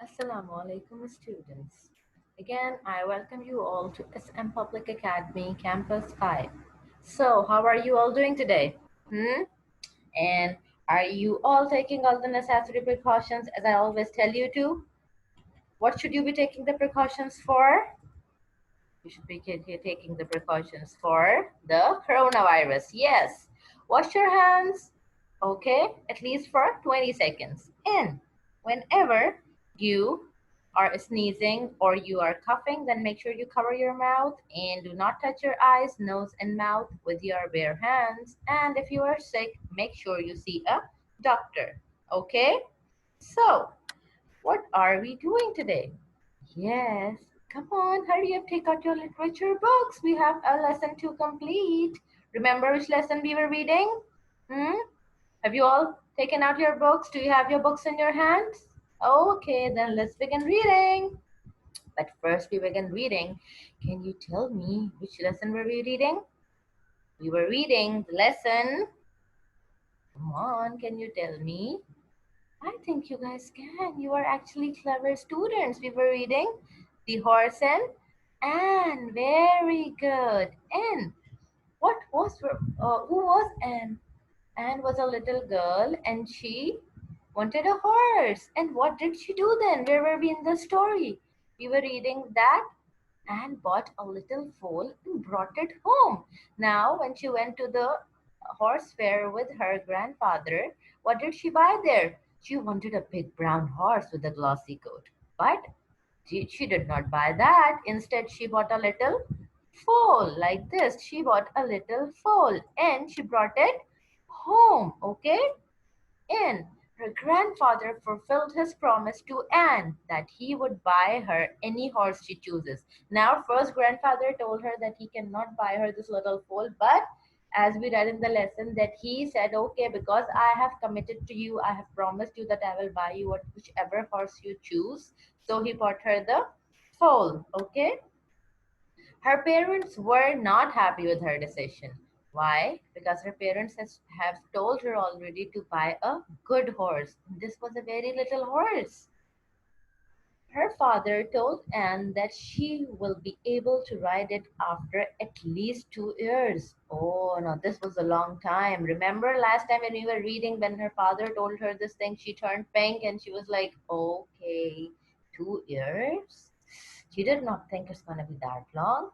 Assalamu alaikum students. Again, I welcome you all to SM Public Academy Campus 5. So, how are you all doing today? And are you all taking all the necessary precautions as I always tell you to? What should you be taking the precautions for? You should be taking the precautions for the coronavirus. Yes. Wash your hands, okay, at least for 20 seconds. And whenever you are sneezing or you are coughing, then make sure you cover your mouth and do not touch your eyes, nose, and mouth with your bare hands. And if you are sick, make sure you see a doctor. Okay? So, what are we doing today? Yes, come on, hurry up, take out your literature books. We have a lesson to complete. Remember which lesson we were reading? Hmm? Have you all taken out your books? Do you have your books in your hands? Okay, then let's begin reading. But first we begin reading. Can you tell me which lesson were we reading? We were reading the lesson. Come on, can you tell me? I think you guys can. You are actually clever students. We were reading The Horse and Anne. Very good. Anne. Who was Anne? Anne was a little girl and she wanted a horse. And what did she do then? Where were we in the story? We were reading that Anne bought a little foal and brought it home. Now, when she went to the horse fair with her grandfather, what did she buy there? She wanted a big brown horse with a glossy coat. But she did not buy that. Instead, she bought a little foal like this. She bought a little foal and she brought it home. Okay? And her grandfather fulfilled his promise to Anne that he would buy her any horse she chooses. Now, first grandfather told her that he cannot buy her this little foal, but as we read in the lesson that he said, okay, because I have committed to you, I have promised you that I will buy you whichever horse you choose. So he bought her the foal, okay? Her parents were not happy with her decision. Why? Because her parents have told her already to buy a good horse. This was a very little horse. Her father told Anne that she will be able to ride it after at least 2 years. Oh, no, this was a long time. Remember last time when we were reading, when her father told her this thing, she turned pink and she was like, okay, 2 years? She did not think it's going to be that long.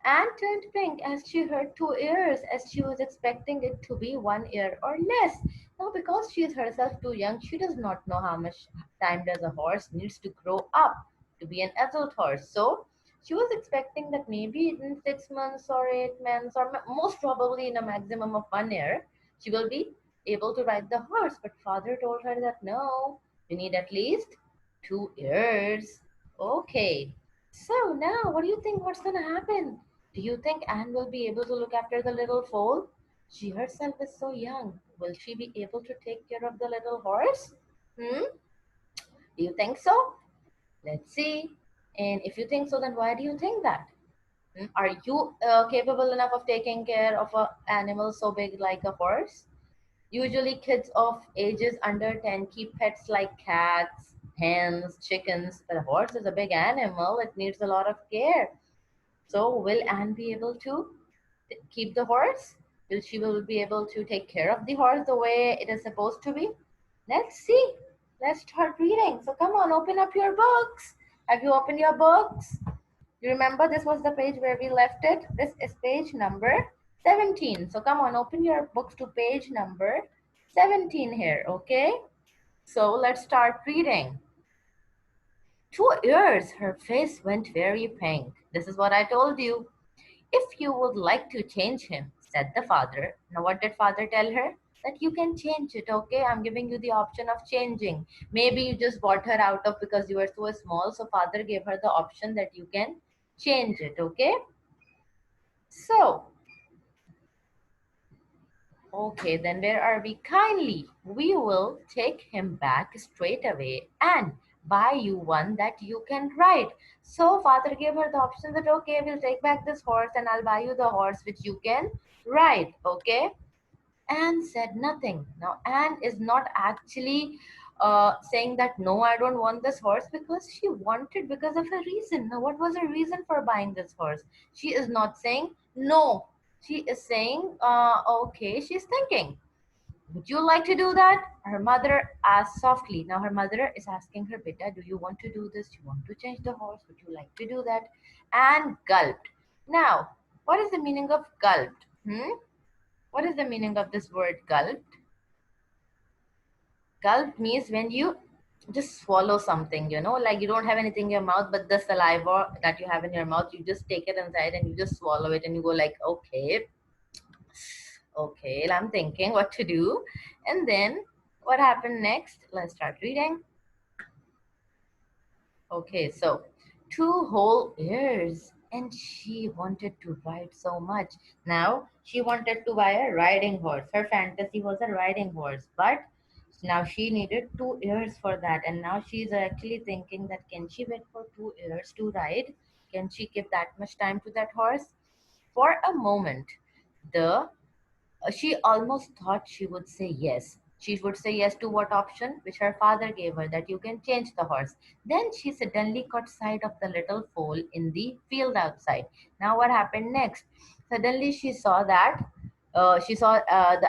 Anne turned pink as she heard 2 years, as she was expecting it to be 1 year or less. Now, because she is herself too young, she does not know how much time does a horse needs to grow up to be an adult horse. So, she was expecting that maybe in 6 months or 8 months, or most probably in a maximum of 1 year, she will be able to ride the horse. But father told her that no, you need at least 2 years. Okay. So now, what do you think? What's gonna happen? Do you think Anne will be able to look after the little foal? She herself is so young. Will she be able to take care of the little horse? Hmm? Do you think so? Let's see. And if you think so, then why do you think that? Are you capable enough of taking care of an animal so big like a horse? Usually, kids of ages under 10 keep pets like cats, hens, chickens. But a horse is a big animal, it needs a lot of care. So, will Anne be able to keep the horse? Will she will be able to take care of the horse the way it is supposed to be? Let's see. Let's start reading. So come on, open up your books. Have you opened your books? You remember this was the page where we left it? This is page number 17. So come on, open your books to page number 17 here, okay? So let's start reading. 2 years, her face went very pink. This is what I told you. If you would like to change him, said the father. Now, what did father tell her? That you can change it, okay? I'm giving you the option of changing. Maybe you just bought her out of because you were so small. So, father gave her the option that you can change it, okay? So, okay, then where are we? Kindly, we will take him back straight away and buy you one that you can ride. So father gave her the option that okay, we'll take back this horse and I'll buy you the horse which you can ride. Okay. Anne said nothing. Now Anne is not actually saying that no, I don't want this horse, because she wanted because of a reason. Now, what was her reason for buying this horse? She is not saying no. She is saying, okay, she's thinking, would you like to do that? Her mother asked softly. Now her mother is asking her, Beta, do you want to do this? You want to change the horse? Would you like to do that? And gulped. Now, what is the meaning of gulped? What is the meaning of this word gulped? Gulp means when you just swallow something, like you don't have anything in your mouth, but the saliva that you have in your mouth, you just take it inside and you just swallow it and you go like, okay, okay, I'm thinking what to do. And then what happened next? Let's start reading. Okay, so 2 whole years, and she wanted to ride so much. Now she wanted to buy a riding horse. Her fantasy was a riding horse, but now she needed 2 years for that. And now she's actually thinking that can she wait for 2 years to ride? Can she give that much time to that horse? For a moment, the she almost thought she would say yes. She would say yes to what option? Which her father gave her, that you can change the horse. Then she suddenly caught sight of the little foal in the field outside. Now, what happened next? Suddenly, she saw the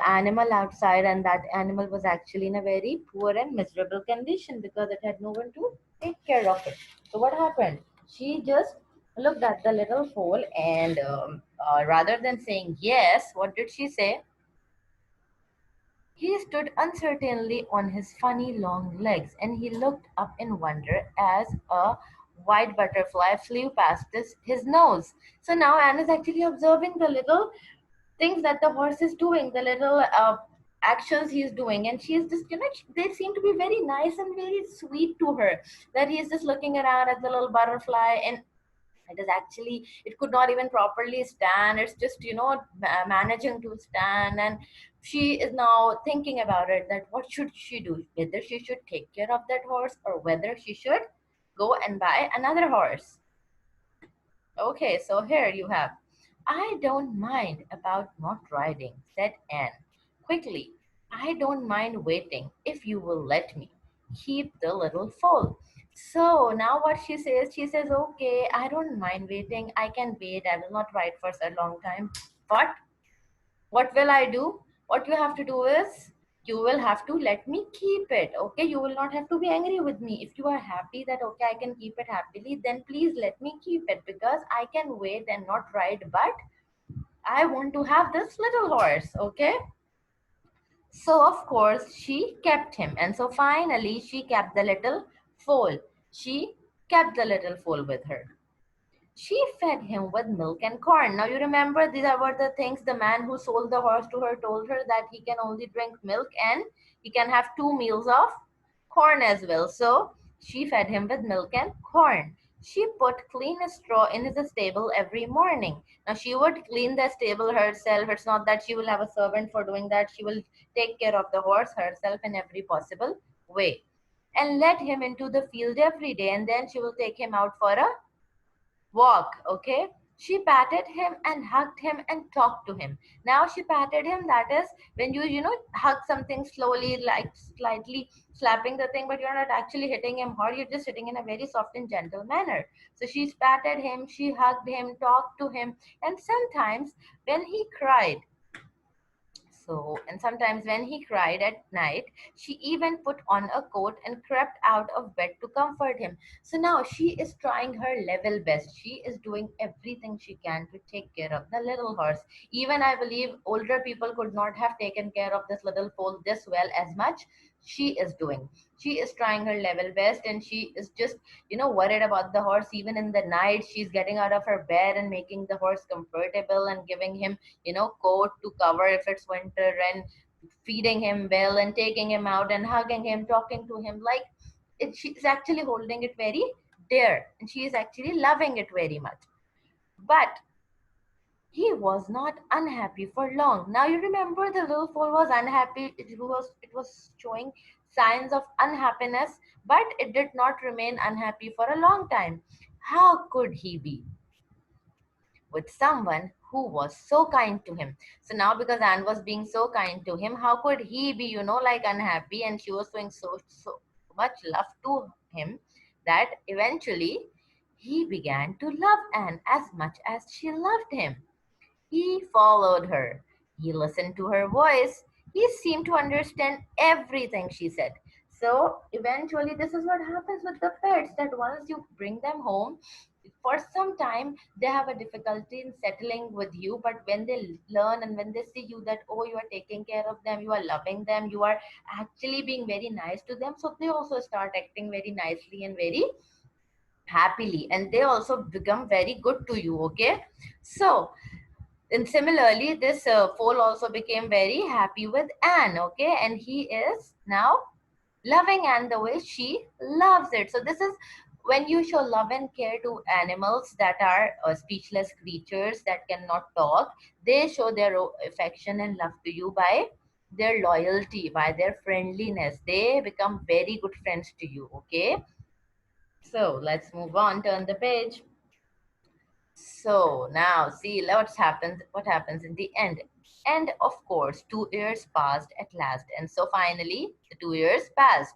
animal outside, and that animal was actually in a very poor and miserable condition because it had no one to take care of it. So, what happened? She just looked at the little foal, and rather than saying yes, what did she say? He stood uncertainly on his funny long legs, and he looked up in wonder as a white butterfly flew past his nose. So now Anne is actually observing the little things that the horse is doing, the little actions he's doing, and she's just, they seem to be very nice and very sweet to her. That he's just looking around at the little butterfly, and it is actually, it could not even properly stand. It's just, managing to stand. And she is now thinking about it, that what should she do, whether she should take care of that horse or whether she should go and buy another horse. Okay, so here you have, I don't mind about not riding, said Anne quickly. I don't mind waiting if you will let me keep the little foal. So now what she says, okay, I don't mind waiting. I can wait. I will not ride for a long time. But what will I do? What you have to do is, you will have to let me keep it. Okay, you will not have to be angry with me. If you are happy that okay, I can keep it happily, then please let me keep it, because I can wait and not ride, but I want to have this little horse. Okay, so of course she kept him, and so finally she kept the little foal. She kept the little foal with her. She fed him with milk and corn. Now you remember, these are what the things the man who sold the horse to her told her, that he can only drink milk and he can have 2 meals of corn as well. So she fed him with milk and corn. She put clean straw in his stable every morning. Now she would clean the stable herself. It's not that she will have a servant for doing that. She will take care of the horse herself in every possible way. And let him into the field every day, and then she will take him out for a walk. Okay, she patted him and hugged him and talked to him. Now she patted him, that is when you hug something slowly, like slightly slapping the thing, but you're not actually hitting him hard, you're just hitting in a very soft and gentle manner. So she patted him, she hugged him, talked to him, and sometimes when he cried, and sometimes when he cried at night, she even put on a coat and crept out of bed to comfort him. So now she is trying her level best. She is doing everything she can to take care of the little horse. Even I believe older people could not have taken care of this little foal this well as much she is doing. She is trying her level best, and she is just, worried about the horse. Even in the night, she's getting out of her bed and making the horse comfortable and giving him coat to cover if it's winter, and feeding him well and taking him out and hugging him, talking to him, like she's actually holding it very dear, and she is actually loving it very much. But he was not unhappy for long. Now you remember, the little foal was unhappy. It was showing signs of unhappiness, but it did not remain unhappy for a long time. How could he be with someone who was so kind to him. So now, because Anne was being so kind to him, how could he be, like unhappy? And she was showing so much love to him that eventually he began to love Anne as much as she loved him. He followed her. He listened to her voice. He seemed to understand everything she said. So eventually, this is what happens with the pets, that once you bring them home, for some time they have a difficulty in settling with you. But when they learn and when they see you that, oh, you are taking care of them, you are loving them, you are actually being very nice to them, so they also start acting very nicely and very happily, and they also become very good to you. Okay, so and similarly, this foal also became very happy with Anne, okay? And he is now loving Anne the way she loves it. So this is when you show love and care to animals that are speechless creatures that cannot talk. They show their affection and love to you by their loyalty, by their friendliness. They become very good friends to you, okay? So let's move on, turn the page. So now see what happens in the end. And of course, 2 years passed at last. And so finally, the 2 years passed,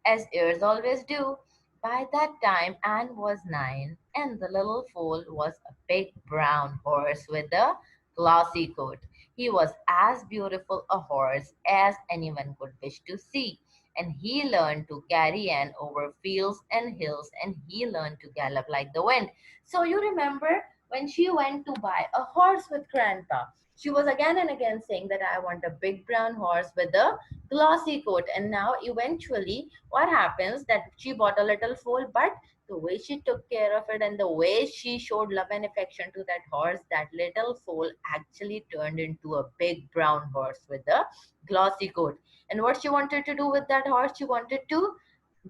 as years always do. By that time, Anne was 9, and the little foal was a big brown horse with a glossy coat. He was as beautiful a horse as anyone could wish to see. And he learned to carry Anne over fields and hills, and he learned to gallop like the wind. So you remember when she went to buy a horse with grandpa, she was again and again saying that I want a big brown horse with a glossy coat. And now eventually what happens that she bought a little foal, but the way she took care of it and the way she showed love and affection to that horse, that little foal actually turned into a big brown horse with a glossy coat. And what she wanted to do with that horse, she wanted to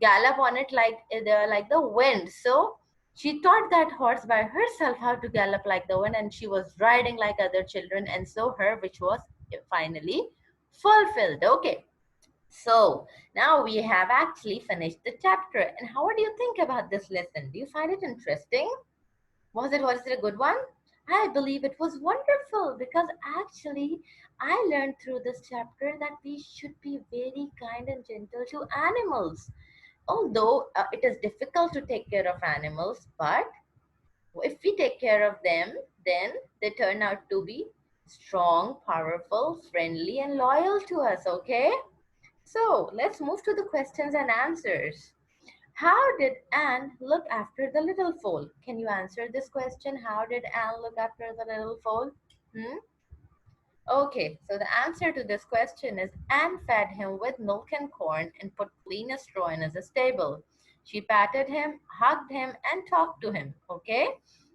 gallop on it like the wind. So she taught that horse by herself how to gallop like the wind, and she was riding like other children, and so her wish was finally fulfilled. Okay, so now we have actually finished the chapter. And how do you think about this lesson? Do you find it interesting? Was it a good one? I believe it was wonderful, because actually I learned through this chapter that we should be very kind and gentle to animals. Although it is difficult to take care of animals, but if we take care of them, then they turn out to be strong, powerful, friendly, and loyal to us, okay? So let's move to the questions and answers. How did Anne look after the little foal? Can you answer this question? How did Anne look after the little foal? Hmm? Okay, so the answer to this question is Anne fed him with milk and corn and put clean straw in his stable. She patted him, hugged him, and talked to him. Okay,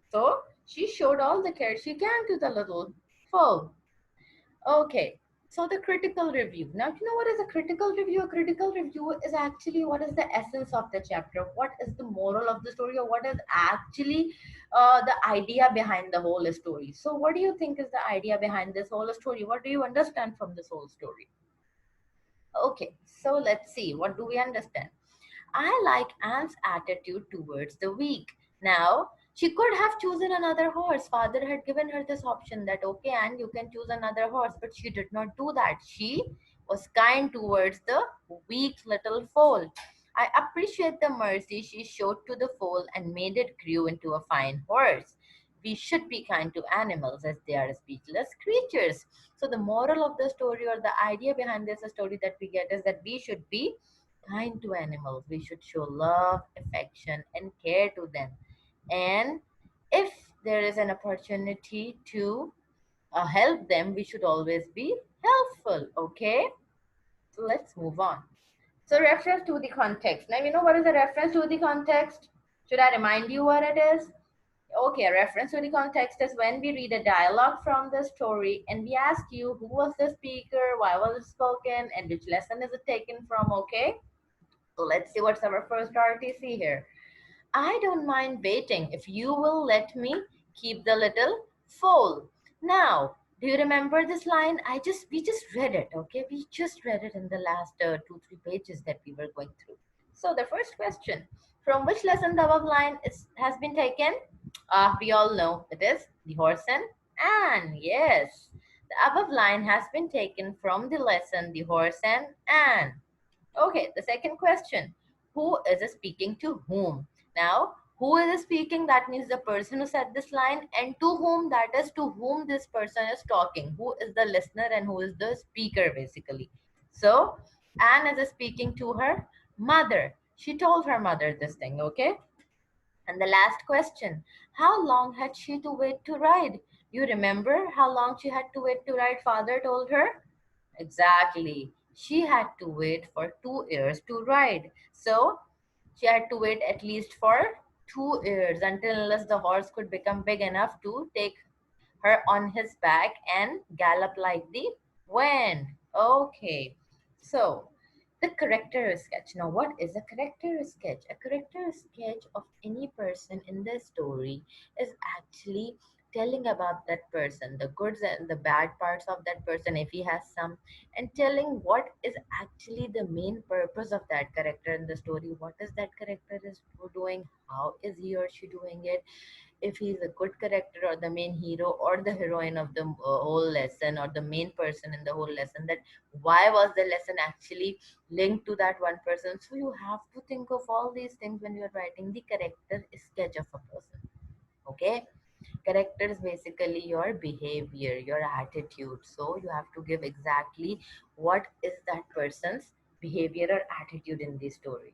so she showed all the care she can to the little foal. Okay, so the critical review. Now, you know what is a critical review? A critical review is actually what is the essence of the chapter, what is the moral of the story, or what is actually the idea behind the whole story. So, what do you think is the idea behind this whole story? What do you understand from this whole story? Okay, so let's see. What do we understand? I like Anne's attitude towards the weak. Now, she could have chosen another horse. Father had given her this option that, okay, Anne, you can choose another horse, but she did not do that. She was kind towards the weak little foal. I appreciate the mercy she showed to the foal and made it grow into a fine horse. We should be kind to animals as they are speechless creatures. So, the moral of the story, or the idea behind this story that we get, is that we should be kind to animals. We should show love, affection, and care to them. And if there is an opportunity to help them, we should always be helpful. Okay, so let's move on. So, reference to the context. Now, you know what is a reference to the context? Should I remind you what it is? Okay, a reference to the context is when we read a dialogue from the story and we ask you who was the speaker, why was it spoken, and which lesson is it taken from. Okay, so let's see what's our first RTC here. I don't mind waiting if you will let me keep the little foal. Now, do you remember this line? We just read it, okay? We just read it in the last 2, 3 pages that we were going through. So the first question, from which lesson the above line has been taken? We all know it is the horse and Anne, yes. The above line has been taken from the lesson The Horse and Anne. Okay, the second question. Who is speaking to whom? Now, who is speaking? That means the person who said this line, and to whom, that is to whom this person is talking. Who is the listener and who is the speaker, basically. So, Anne is speaking to her mother. She told her mother this thing, okay? And the last question. How long had she to wait to ride? You remember how long she had to wait to ride, father told her? Exactly. She had to wait for 2 years to ride. So she had to wait at least for 2 years until unless the horse could become big enough to take her on his back and gallop like the wind. Okay. So the character sketch. Now, what is a character sketch? A character sketch of any person in the story is actually telling about that person, the goods and the bad parts of that person, if he has some, and telling what is actually the main purpose of that character in the story. What is that character is doing? How is he or she doing it? If he's a good character or the main hero or the heroine of the whole lesson or the main person in the whole lesson, that why was the lesson actually linked to that one person. So you have to think of all these things when you're writing the character sketch of a person. Okay, character is basically your behavior, your attitude, so you have to give exactly what is that person's behavior or attitude in the story.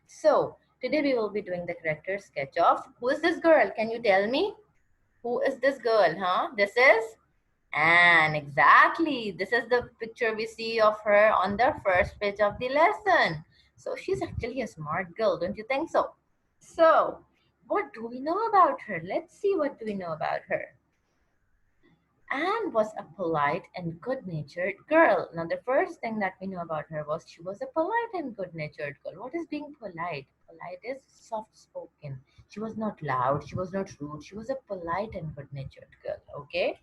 So today we will be doing the character sketch of who is this girl. Can you tell me who is this girl? This is Anne. Exactly, this is the picture we see of her on the first page of the lesson. So she's actually a smart girl, don't you think so? So, what do we know about her? Let's see what do we know about her. Anne was a polite and good-natured girl. Now, the first thing that we know about her was she was a polite and good-natured girl. What is being polite? Polite is soft-spoken. She was not loud. She was not rude. She was a polite and good-natured girl. Okay.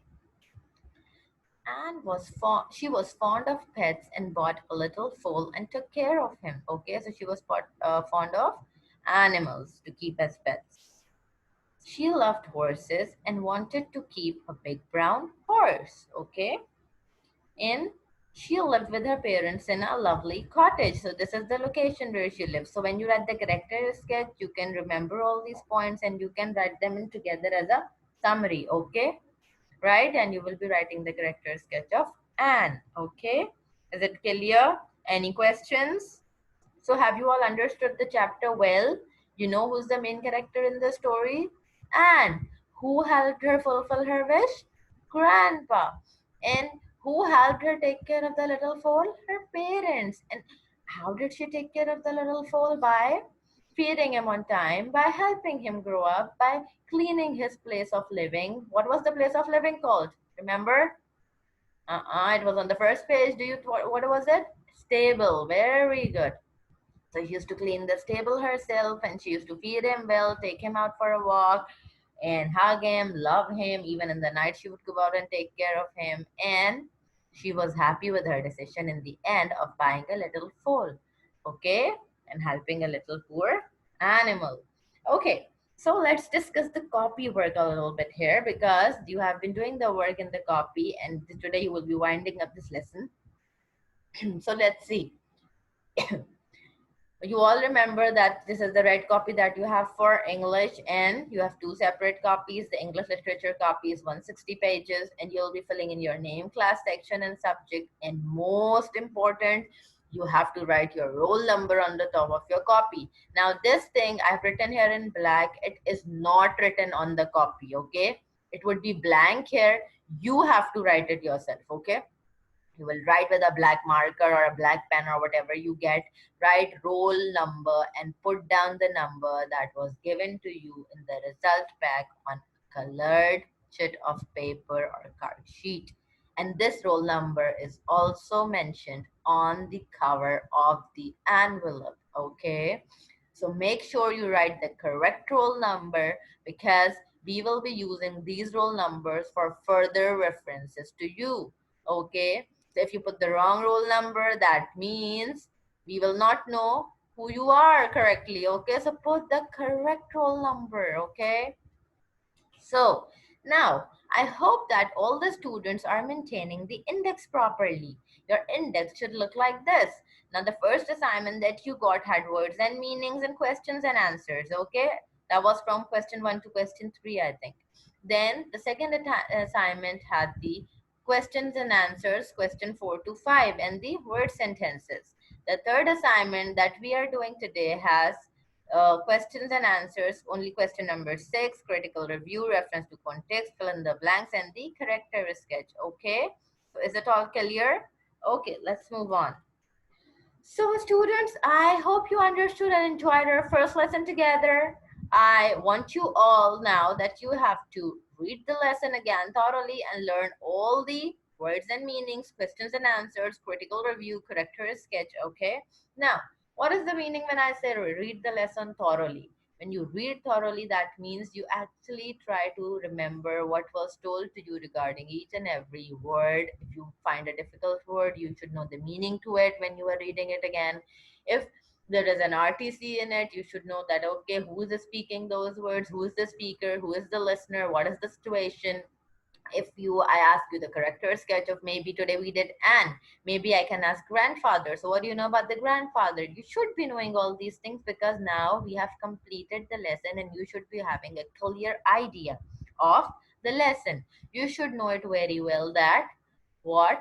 Anne was she was fond of pets and bought a little foal and took care of him. Okay, so she was fond of animals to keep as pets. She loved horses and wanted to keep a big brown horse. Okay. And she lived with her parents in a lovely cottage. So this is the location where she lives. So when you write the character sketch, you can remember all these points and you can write them in together as a summary. Okay. Right? And you will be writing the character sketch of Anne. Okay. Is it clear? Any questions? So have you all understood the chapter well? You know who's the main character in the story? And who helped her fulfill her wish? Grandpa. And who helped her take care of the little foal? Her parents. And how did she take care of the little foal? By feeding him on time, by helping him grow up, by cleaning his place of living. What was the place of living called? Remember? It was on the first page. What was it? Stable. Very good. So she used to clean the stable herself and she used to feed him well, take him out for a walk and hug him, love him. Even in the night, she would go out and take care of him. And she was happy with her decision in the end of buying a little foal, okay, and helping a little poor animal. Okay, so let's discuss the copy work a little bit here because you have been doing the work in the copy and today you will be winding up this lesson. So let's see. You all remember that this is the red copy that you have for English and you have two separate copies. The English literature copy is 160 pages and you'll be filling in your name, class, section and subject. And most important, you have to write your roll number on the top of your copy. Now this thing I've written here in black, it is not written on the copy, okay? It would be blank here. You have to write it yourself, okay? You will write with a black marker or a black pen or whatever you get, write roll number and put down the number that was given to you in the result pack on colored sheet of paper or card sheet. And this roll number is also mentioned on the cover of the envelope. Okay, so make sure you write the correct roll number because we will be using these roll numbers for further references to you. Okay, so if you put the wrong roll number, that means we will not know who you are correctly. Okay, so put the correct roll number. Okay, so now I hope that all the students are maintaining the index properly. Your index should look like this. Now, the first assignment that you got had words and meanings and questions and answers, okay? That was from question 1 to question 3, I think. Then the second assignment had the questions and answers, question 4 to 5, and the word sentences. The third assignment that we are doing today has questions and answers, only question number 6, critical review, reference to context, fill in the blanks, and the character sketch. Okay, so is it all clear? Okay, let's move on. So, students, I hope you understood and enjoyed our first lesson together. I want you all now that you have to read the lesson again thoroughly and learn all the words and meanings, questions and answers, critical review, character sketch. Okay. Now, what is the meaning when I say read the lesson thoroughly? When you read thoroughly, that means you actually try to remember what was told to you regarding each and every word. If you find a difficult word, you should know the meaning to it when you are reading it again. If there is an RTC in it, you should know that, okay, who is speaking those words, who is the speaker, who is the listener, what is the situation. If you I ask you the character sketch of, maybe today we did Anne, maybe I can ask grandfather, so what do you know about the grandfather? You should be knowing all these things, because now we have completed the lesson and you should be having a clear idea of the lesson. You should know it very well, that what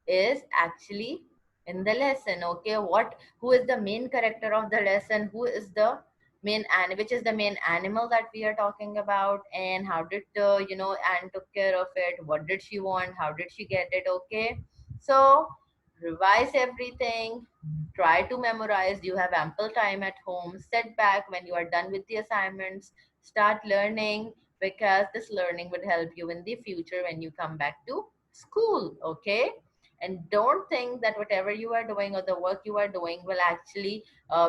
is actually in the lesson. Okay, what, who is the main character of the lesson, who is the main and which is the main animal that we are talking about, and how did Anne took care of it, what did she want, how did she get it. Okay, so revise everything, try to memorize. You have ample time at home. Sit back when you are done with the assignments, start learning, because this learning would help you in the future when you come back to school. Okay, and don't think that whatever you are doing or the work you are doing will actually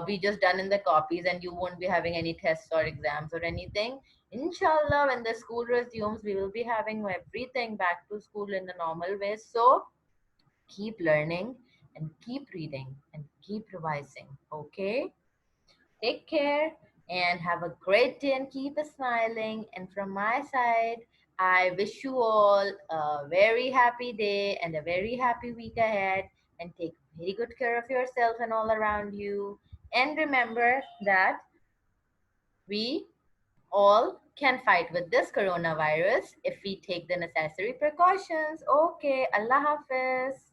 be just done in the copies and you won't be having any tests or exams or anything. Inshallah, when the school resumes, we will be having everything back to school in the normal way. So keep learning and keep reading and keep revising. Okay, take care and have a great day and keep smiling. And from my side, I wish you all a very happy day and a very happy week ahead. And take very good care of yourself and all around you. And remember that we all can fight with this coronavirus if we take the necessary precautions. Okay, Allah Hafiz.